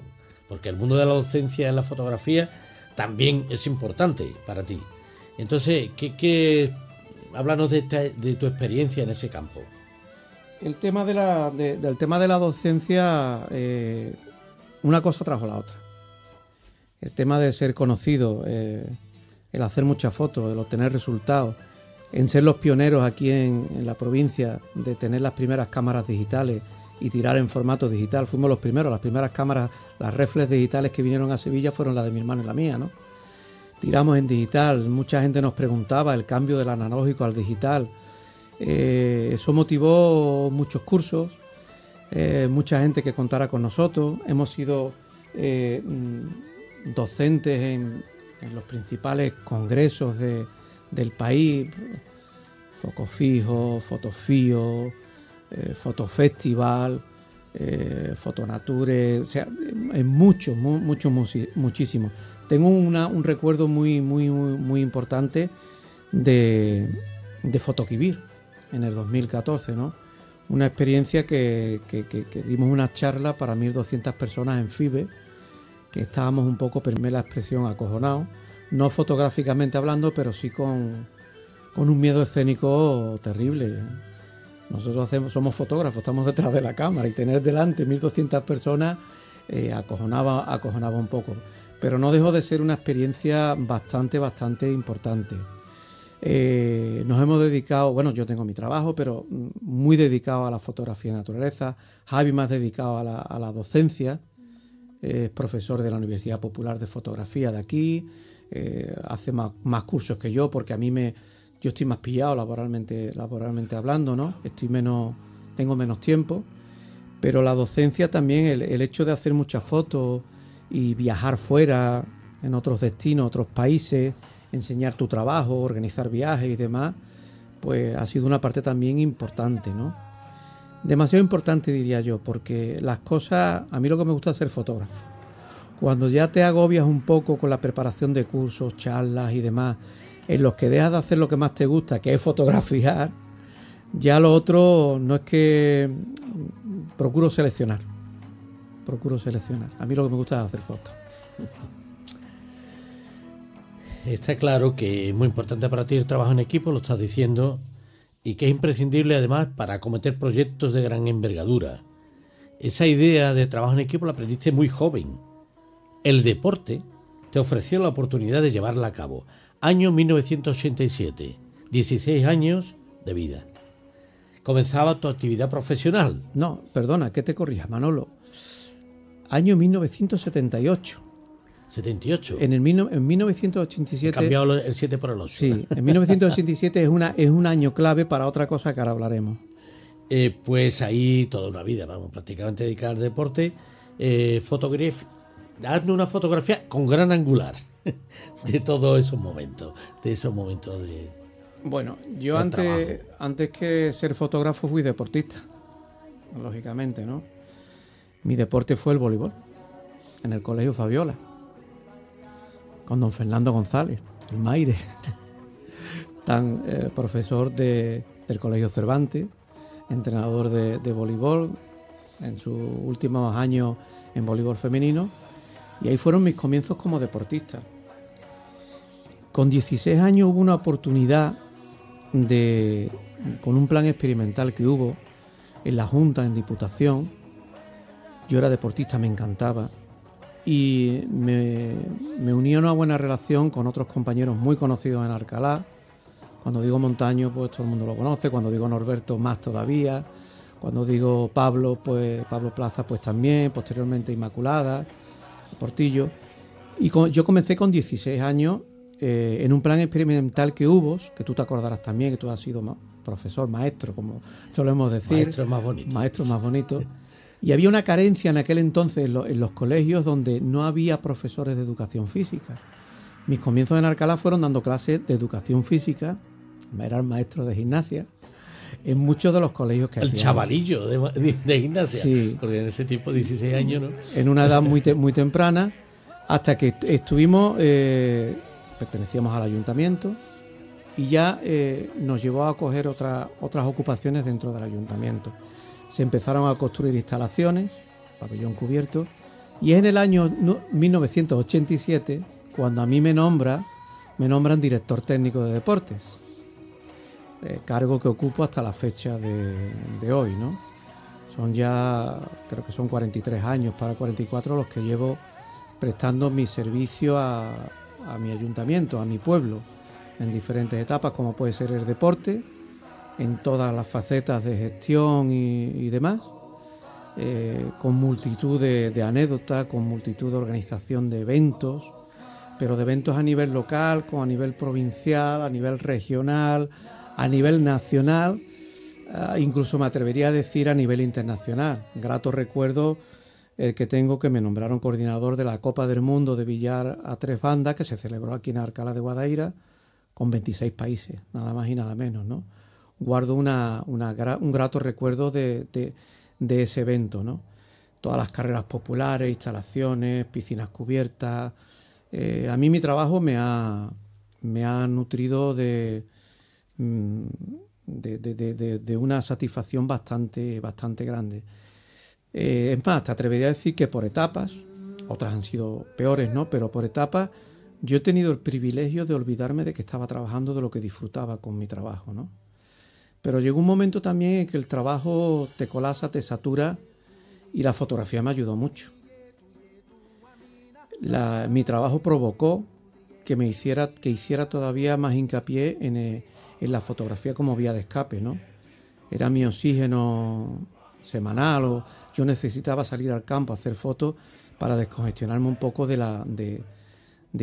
porque el mundo de la docencia en la fotografía también es importante para ti. Entonces, háblanos de tu experiencia en ese campo. El tema del tema de la docencia, una cosa trajo la otra. El tema de ser conocido, el hacer muchas fotos, el obtener resultados, en ser los pioneros aquí en la provincia, de tener las primeras cámaras digitales y tirar en formato digital. Fuimos los primeros, las primeras cámaras, las reflex digitales que vinieron a Sevilla fueron las de mi hermano y la mía, ¿no? Tiramos en digital, mucha gente nos preguntaba el cambio del analógico al digital. Eso motivó muchos cursos, mucha gente que contara con nosotros. Hemos sido docentes en los principales congresos del país, Focofijo, Fotofío, Fotofestival, Fotonature, o sea, en muchísimo. Tengo un recuerdo muy importante de Fotoquivir en el 2014, ¿no? Una experiencia que dimos una charla para 1.200 personas en FIBE, que estábamos un poco, permé la expresión, acojonados, no fotográficamente hablando, pero sí con un miedo escénico terrible. Nosotros somos fotógrafos, estamos detrás de la cámara, y tener delante 1.200 personas acojonaba un poco. Pero no dejó de ser una experiencia bastante importante. Nos hemos dedicado, bueno, yo tengo mi trabajo, pero muy dedicado a la fotografía de naturaleza. Javi más dedicado a la docencia. Es profesor de la Universidad Popular de Fotografía de aquí. Hace más cursos que yo, porque yo estoy más pillado laboralmente hablando, ¿no? Tengo menos tiempo. Pero la docencia también, el hecho de hacer muchas fotos y viajar fuera, en otros destinos, otros países, enseñar tu trabajo, organizar viajes y demás, pues ha sido una parte también importante, ¿no? Demasiado importante, diría yo, porque las cosas, a mí lo que me gusta es ser fotógrafo. Cuando ya te agobias un poco con la preparación de cursos, charlas y demás, en los que dejas de hacer lo que más te gusta, que es fotografiar, ya lo otro no es que procuro seleccionar. A mí lo que me gusta es hacer fotos. Está claro que es muy importante para ti el trabajo en equipo, lo estás diciendo, y que es imprescindible además para acometer proyectos de gran envergadura. Esa idea de trabajo en equipo la aprendiste muy joven. El deporte te ofreció la oportunidad de llevarla a cabo. Año 1987, 16 años de vida. Comenzaba tu actividad profesional. No, perdona, que te corrija, Manolo. Año 1978. 78. En 1987... He cambiado el 7 por el 8. Sí, en 1987 es un año clave para otra cosa que ahora hablaremos. Pues ahí toda una vida, vamos, prácticamente dedicada al deporte. Hazme una fotografía con gran angular de todos esos momentos. Bueno, yo antes que ser fotógrafo fui deportista, lógicamente, ¿no? Mi deporte fue el voleibol, en el Colegio Fabiola, con don Fernando González, el Maire, profesor del Colegio Cervantes, entrenador de voleibol en sus últimos años en voleibol femenino, y ahí fueron mis comienzos como deportista. Con 16 años hubo una oportunidad con un plan experimental que hubo en la Junta, en Diputación. Yo era deportista, me encantaba, y me uní a una buena relación con otros compañeros muy conocidos en Alcalá. Cuando digo Montaño, pues todo el mundo lo conoce. Cuando digo Norberto, más todavía. Cuando digo Pablo, pues Pablo Plaza, pues también. Posteriormente Inmaculada, Portillo. Y yo comencé con 16 años en un plan experimental que hubo, que tú te acordarás también, que tú has sido profesor, maestro, como solemos decir. Maestro más bonito. Y había una carencia en aquel entonces en los colegios donde no había profesores de educación física. Mis comienzos en Alcalá fueron dando clases de educación física, era el maestro de gimnasia, en muchos de los colegios que había. El chavalillo de gimnasia, sí. Porque en ese tiempo, 16 años, ¿no? En una edad muy temprana, hasta que estuvimos, pertenecíamos al ayuntamiento, y ya nos llevó a coger otras ocupaciones dentro del ayuntamiento. Se empezaron a construir instalaciones, pabellón cubierto, y es en el año 1987 cuando a mí me nombran director técnico de deportes, cargo que ocupo hasta la fecha de hoy, ¿no? Son ya, creo que son 43 años para 44 los que llevo prestando mi servicio a mi ayuntamiento, a mi pueblo, en diferentes etapas, como puede ser el deporte, en todas las facetas de gestión y demás, con multitud de anécdotas, con multitud de organización de eventos, pero de eventos a nivel local, como a nivel provincial, a nivel regional, a nivel nacional, incluso me atrevería a decir a nivel internacional. Grato recuerdo el que tengo, que me nombraron coordinador de la Copa del Mundo de billar a 3 bandas, que se celebró aquí en Alcalá de Guadaira, con 26 países, nada más y nada menos, ¿no? Guardo un grato recuerdo de ese evento, ¿no? Todas las carreras populares, instalaciones, piscinas cubiertas. A mí mi trabajo me ha nutrido de una satisfacción bastante grande. Es más, te atrevería a decir que por etapas, otras han sido peores, ¿no? Pero por etapas yo he tenido el privilegio de olvidarme de que estaba trabajando, de lo que disfrutaba con mi trabajo, ¿no? Pero llegó un momento también en que el trabajo te colapsa, te satura, y la fotografía me ayudó mucho. Mi trabajo provocó que hiciera todavía más hincapié en la fotografía como vía de escape, ¿no? Era mi oxígeno semanal, o yo necesitaba salir al campo a hacer fotos para descongestionarme un poco de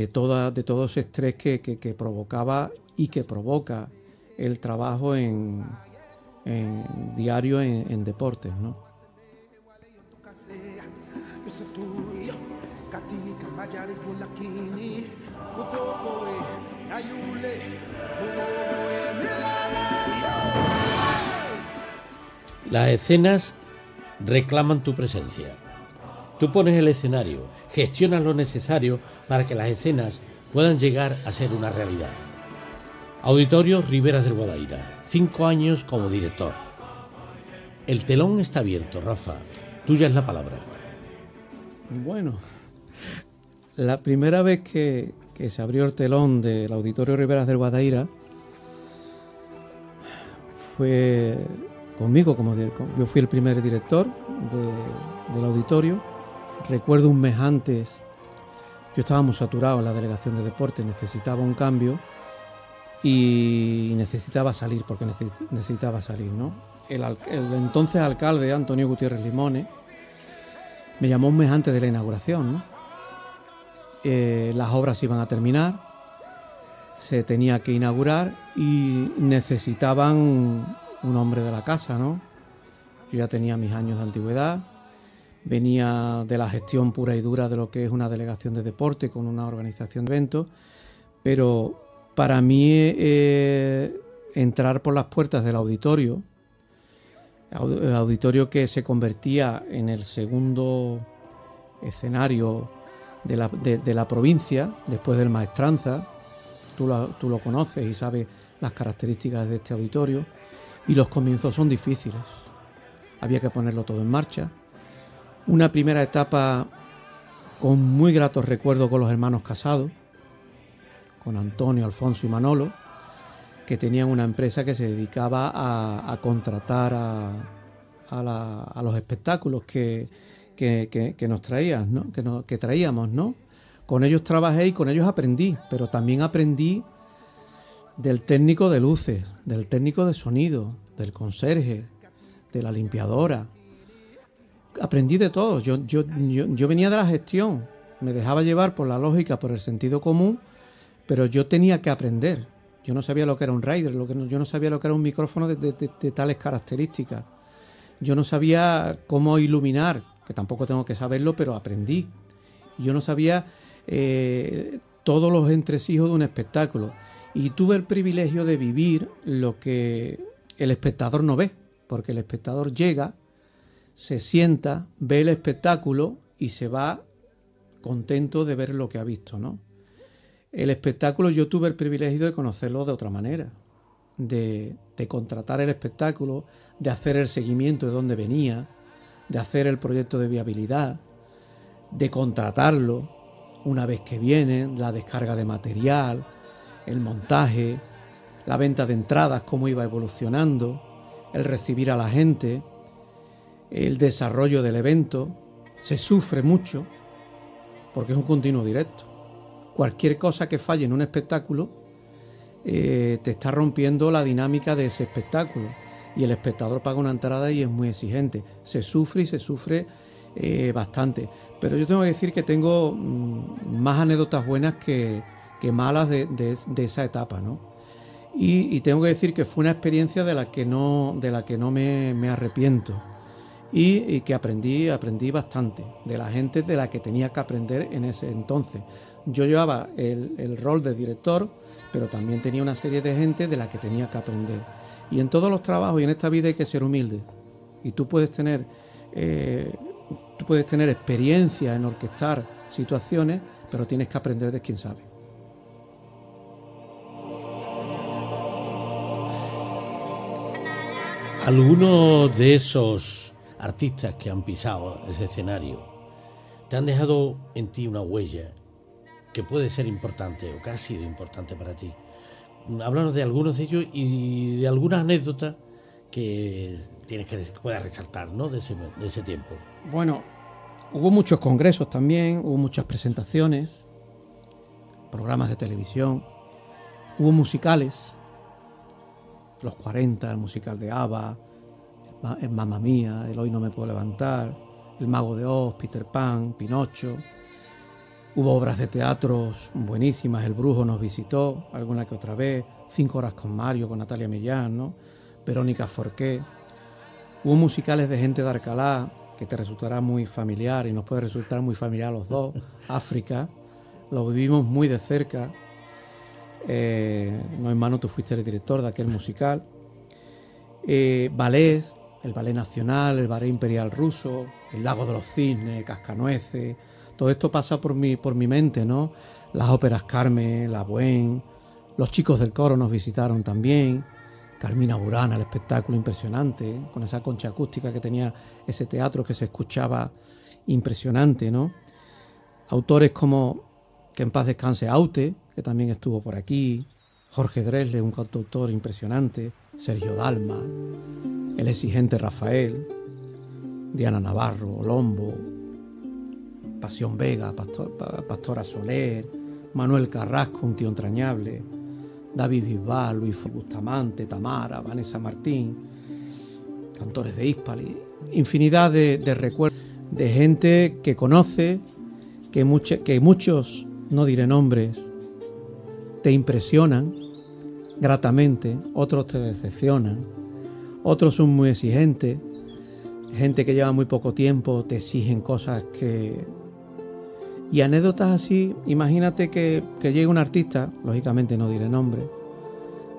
todo ese estrés que provocaba y que provoca el trabajo en diario en deportes, ¿no? Las escenas reclaman tu presencia. Tú pones el escenario, gestionas lo necesario para que las escenas puedan llegar a ser una realidad. Auditorio Riberas del Guadaira, 5 años como director. El telón está abierto, Rafa. Tuya es la palabra. Bueno, la primera vez que se abrió el telón del Auditorio Riberas del Guadaira fue conmigo, yo fui el primer director del auditorio. Recuerdo un mes antes, yo estaba muy saturado en la delegación de deporte, necesitaba un cambio y necesitaba salir, porque necesitaba salir, ¿no? El entonces alcalde, Antonio Gutiérrez Limones, me llamó un mes antes de la inauguración, ¿no? Las obras iban a terminar, se tenía que inaugurar y necesitaban un hombre de la casa, ¿no? Yo ya tenía mis años de antigüedad, venía de la gestión pura y dura de lo que es una delegación de deporte con una organización de eventos, pero para mí entrar por las puertas del auditorio, el auditorio que se convertía en el segundo escenario de la provincia, después del Maestranza, tú lo conoces y sabes las características de este auditorio, y los comienzos son difíciles. Había que ponerlo todo en marcha. Una primera etapa con muy gratos recuerdos con los hermanos Casado, con Antonio, Alfonso y Manolo, que tenían una empresa que se dedicaba a contratar a los espectáculos que nos traían, ¿no? que traíamos, ¿no? Con ellos trabajé y con ellos aprendí, pero también aprendí del técnico de luces, del técnico de sonido, del conserje, de la limpiadora. Aprendí de todo. Yo venía de la gestión, me dejaba llevar por la lógica, por el sentido común, pero yo tenía que aprender. Yo no sabía lo que era un rider, yo no sabía lo que era un micrófono de tales características. Yo no sabía cómo iluminar, que tampoco tengo que saberlo, pero aprendí. Yo no sabía todos los entresijos de un espectáculo. Y tuve el privilegio de vivir lo que el espectador no ve, porque el espectador llega, se sienta, ve el espectáculo y se va contento de ver lo que ha visto, ¿no? El espectáculo yo tuve el privilegio de conocerlo de otra manera, de contratar el espectáculo, de hacer el seguimiento de dónde venía, de hacer el proyecto de viabilidad, de contratarlo una vez que viene, la descarga de material, el montaje, la venta de entradas, cómo iba evolucionando, el recibir a la gente, el desarrollo del evento. Se sufre mucho porque es un continuo directo. Cualquier cosa que falle en un espectáculo te está rompiendo la dinámica de ese espectáculo y el espectador paga una entrada y es muy exigente. Se sufre y se sufre bastante. Pero yo tengo que decir que tengo más anécdotas buenas que malas de esa etapa, ¿no? Y tengo que decir que fue una experiencia de la que no me arrepiento y que aprendí bastante de la gente de la que tenía que aprender en ese entonces. Yo llevaba el rol de director, pero también tenía una serie de gente de la que tenía que aprender. Y en todos los trabajos y en esta vida hay que ser humilde. Y tú puedes tener experiencia en orquestar situaciones, pero tienes que aprender de quien sabe. Algunos de esos artistas que han pisado ese escenario te han dejado en ti una huella que puede ser importante o que ha sido importante para ti. Háblanos de algunos de ellos y de algunas anécdotas que puedas resaltar, ¿no? de ese tiempo. Bueno, hubo muchos congresos también, hubo muchas presentaciones, programas de televisión, hubo musicales, Los 40, el musical de ABBA, el Mamma Mía, el Hoy no me puedo levantar, El Mago de Oz, Peter Pan, Pinocho. Hubo obras de teatros buenísimas, El Brujo nos visitó alguna que otra vez, 5 horas con Mario, con Natalia Millán, ¿no? Verónica Forqué. Hubo musicales de gente de Alcalá, que te resultará muy familiar y nos puede resultar muy familiar a los dos. África, lo vivimos muy de cerca. No, hermano, tú fuiste el director de aquel musical. Ballets, el Ballet Nacional, el Ballet Imperial Ruso, el Lago de los Cisnes, Cascanueces. Todo esto pasa por mi mente, ¿no? Las óperas Carmen, La Buen, los chicos del coro nos visitaron también. Carmina Burana, el espectáculo impresionante, con esa concha acústica que tenía ese teatro que se escuchaba impresionante, ¿no? Autores como, que en paz descanse, Aute, que también estuvo por aquí, Jorge Dresle, un cantautor impresionante, Sergio Dalma, el exigente Rafael, Diana Navarro, Lombo, Pasión Vega, Pastora Soler, Manuel Carrasco, un tío entrañable, David Bisbal, Luis Bustamante, Tamara, Vanessa Martín, cantores de Hispali, infinidad de recuerdos de gente que conoce, que muchos, no diré nombres, te impresionan gratamente, otros te decepcionan, otros son muy exigentes, gente que lleva muy poco tiempo te exigen cosas que... Y anécdotas así, imagínate que llegue un artista, lógicamente no diré nombre,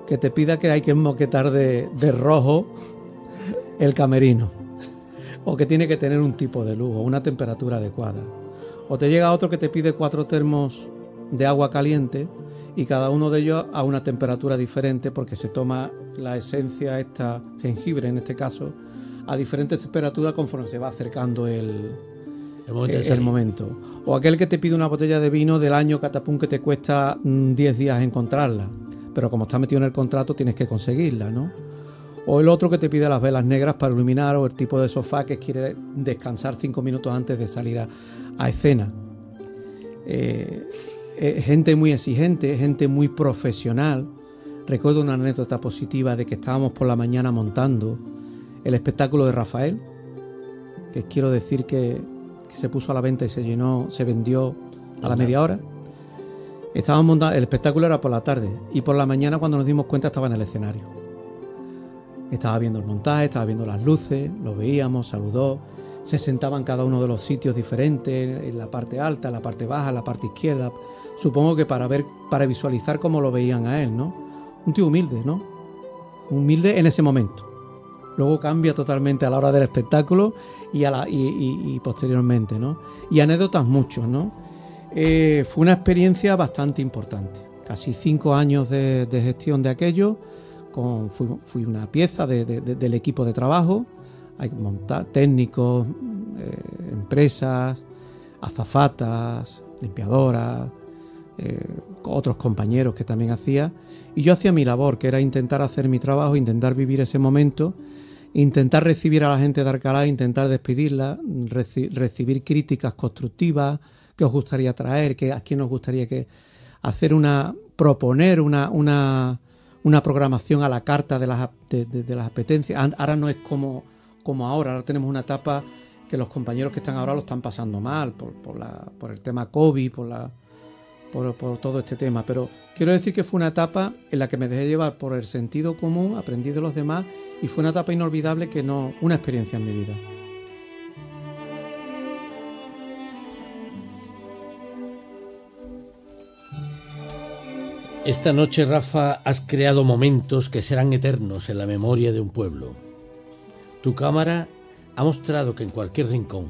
que te pida que hay que moquetar de rojo el camerino, o que tiene que tener un tipo de luz, o una temperatura adecuada. O te llega otro que te pide 4 termos de agua caliente, y cada uno de ellos a una temperatura diferente, porque se toma la esencia, esta jengibre en este caso, a diferentes temperaturas conforme se va acercando el momento. O aquel que te pide una botella de vino del año catapum que te cuesta 10 días encontrarla, pero como está metido en el contrato tienes que conseguirla, ¿no? O el otro que te pide las velas negras para iluminar, o el tipo de sofá que quiere descansar 5 minutos antes de salir a escena. Gente muy exigente, gente muy profesional. Recuerdo una anécdota positiva de que estábamos por la mañana montando el espectáculo de Rafael, que quiero decir que se puso a la venta y se llenó, se vendió a la media hora. Estábamos montando, el espectáculo era por la tarde, y por la mañana cuando nos dimos cuenta estaba en el escenario. Estaba viendo el montaje, estaba viendo las luces, lo veíamos, saludó, se sentaba en cada uno de los sitios diferentes, en la parte alta, en la parte baja, en la parte izquierda, supongo que para visualizar cómo lo veían a él, ¿no? Un tío humilde, ¿no? Humilde en ese momento. Luego cambia totalmente a la hora del espectáculo y posteriormente, ¿no? Y anécdotas muchos, ¿no? Fue una experiencia bastante importante. Casi 5 años de gestión de aquello. Fui una pieza del equipo de trabajo. Hay que montar técnicos, empresas, azafatas, limpiadoras, otros compañeros que también hacía. Y yo hacía mi labor, que era intentar hacer mi trabajo, intentar vivir ese momento, intentar recibir a la gente de Alcalá, intentar despedirla, recibir críticas constructivas, qué os gustaría traer, a quién os gustaría proponer una programación a la carta de las apetencias. Ahora no es como ahora tenemos una etapa que los compañeros que están ahora lo están pasando mal por el tema COVID, por todo este tema, pero quiero decir que fue una etapa en la que me dejé llevar por el sentido común, aprendí de los demás y fue una etapa inolvidable, una experiencia en mi vida. Esta noche, Rafa, has creado momentos que serán eternos en la memoria de un pueblo. Tu cámara ha mostrado que en cualquier rincón,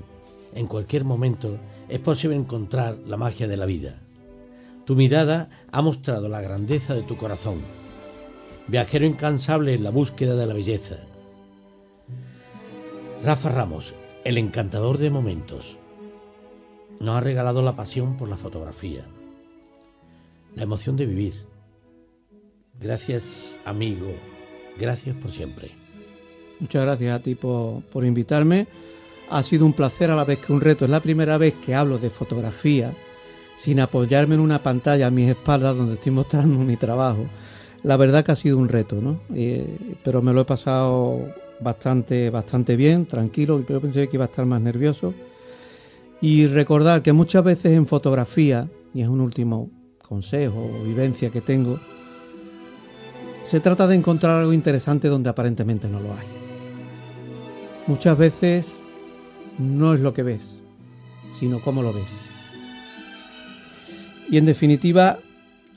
en cualquier momento, es posible encontrar la magia de la vida. Tu mirada ha mostrado la grandeza de tu corazón, viajero incansable en la búsqueda de la belleza. Rafa Ramos, el encantador de momentos, nos ha regalado la pasión por la fotografía, la emoción de vivir. Gracias, amigo, gracias por siempre. Muchas gracias a ti por invitarme. Ha sido un placer a la vez que un reto. Es la primera vez que hablo de fotografía sin apoyarme en una pantalla a mis espaldas donde estoy mostrando mi trabajo. La verdad que ha sido un reto, ¿no? Pero me lo he pasado bastante bien, tranquilo. Yo pensé que iba a estar más nervioso. Y recordar que muchas veces en fotografía, y es un último consejo o vivencia que tengo, se trata de encontrar algo interesante donde aparentemente no lo hay. Muchas veces no es lo que ves, sino cómo lo ves. Y en definitiva,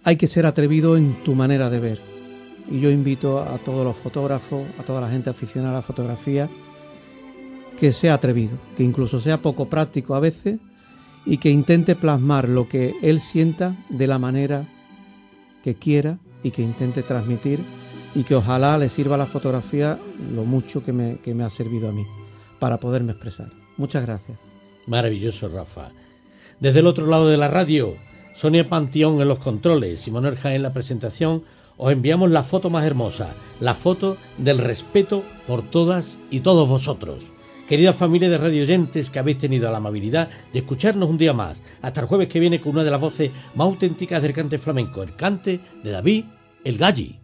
hay que ser atrevido en tu manera de ver. Y yo invito a todos los fotógrafos, a toda la gente aficionada a la fotografía, que sea atrevido, que incluso sea poco práctico a veces, y que intente plasmar lo que él sienta de la manera que quiera y que intente transmitir y que ojalá le sirva a la fotografía lo mucho que me ha servido a mí para poderme expresar. Muchas gracias. Maravilloso, Rafa. Desde el otro lado de la radio, Sonia Panteón en los controles y Manuel Jaén en la presentación, os enviamos la foto más hermosa, la foto del respeto por todas y todos vosotros. Querida familia de radioyentes que habéis tenido la amabilidad de escucharnos un día más, hasta el jueves que viene con una de las voces más auténticas del cante flamenco, el cante de David el Galli.